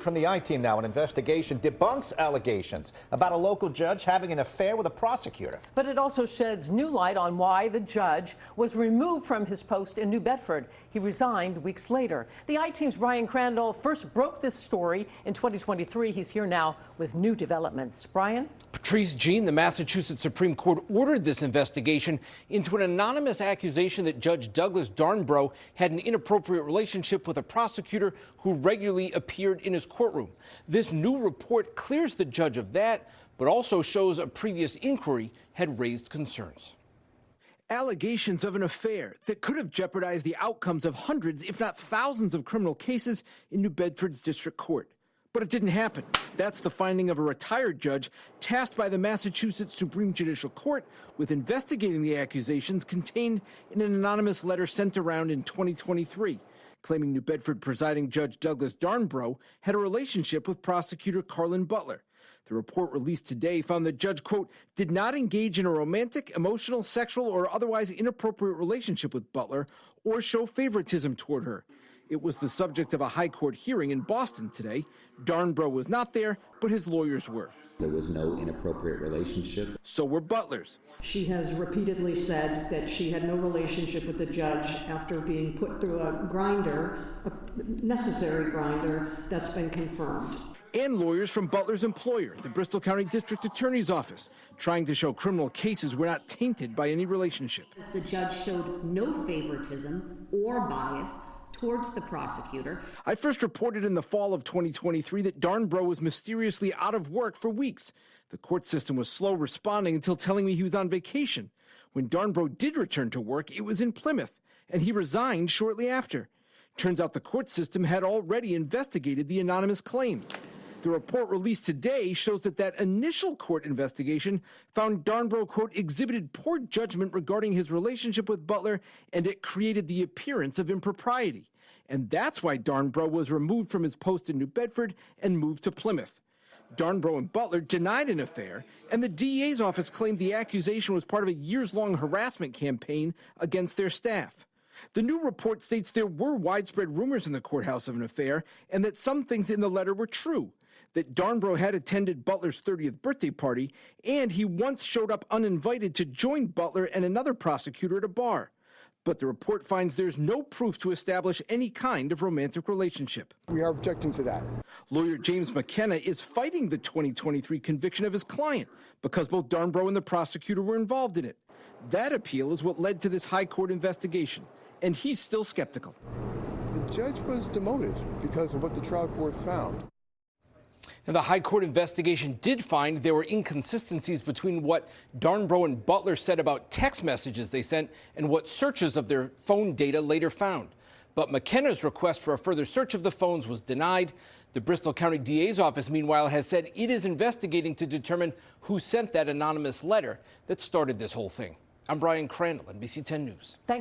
From the I-Team now, an investigation debunks allegations about a local judge having an affair with a prosecutor. But it also sheds new light on why the judge was removed from his post in New Bedford. He resigned weeks later. The I-Team's Brian Crandall first broke this story in 2023. He's here now with new developments. Brian? Patrice Jean, the Massachusetts Supreme Court ordered this investigation into an anonymous accusation that Judge Douglas Darnbrough had an inappropriate relationship with a prosecutor who regularly appeared in his courtroom. This new report clears the judge of that, but also shows a previous inquiry had raised concerns. Allegations of an affair that could have jeopardized the outcomes of hundreds, if not thousands, of criminal cases in New Bedford's district court. But it didn't happen. That's the finding of a retired judge tasked by the Massachusetts Supreme Judicial Court with investigating the accusations contained in an anonymous letter sent around in 2023, claiming New Bedford presiding Judge Douglas Darnbrough had a relationship with prosecutor Carlin Butler. The report released today found the judge, quote, did not engage in a romantic, emotional, sexual, or otherwise inappropriate relationship with Butler or show favoritism toward her. It was the subject of a high court hearing in Boston today. Darnbrough was not there, but his lawyers were. There was no inappropriate relationship. So were Butler's. She has repeatedly said that she had no relationship with the judge after being put through a grinder, a necessary grinder, that's been confirmed. And lawyers from Butler's employer, the Bristol County District Attorney's Office, trying to show criminal cases were not tainted by any relationship. The judge showed no favoritism or bias towards the prosecutor. I first reported in the fall of 2023 that Darnbrough was mysteriously out of work for weeks. The court system was slow responding until telling me he was on vacation. When Darnbrough did return to work, it was in Plymouth, and he resigned shortly after. Turns out the court system had already investigated the anonymous claims. The report released today shows that initial court investigation found Darnbrough, quote, exhibited poor judgment regarding his relationship with Butler, and it created the appearance of impropriety. And that's why Darnbrough was removed from his post in New Bedford and moved to Plymouth. Darnbrough and Butler denied an affair, and the DA's office claimed the accusation was part of a years-long harassment campaign against their staff. The new report states there were widespread rumors in the courthouse of an affair, and that some things in the letter were true. That Darnbrough had attended Butler's 30th birthday party, and he once showed up uninvited to join Butler and another prosecutor at a bar. But the report finds there's no proof to establish any kind of romantic relationship. We are objecting to that. Lawyer James McKenna is fighting the 2023 conviction of his client because both Darnbrough and the prosecutor were involved in it. That appeal is what led to this high court investigation, and he's still skeptical. The judge was demoted because of what the trial court found. Now, the high court investigation did find there were inconsistencies between what Darnbrough and Butler said about text messages they sent and what searches of their phone data later found. But McKenna's request for a further search of the phones was denied. The Bristol County DA's office, meanwhile, has said it is investigating to determine who sent that anonymous letter that started this whole thing. I'm Brian Crandall, NBC 10 News. Thanks.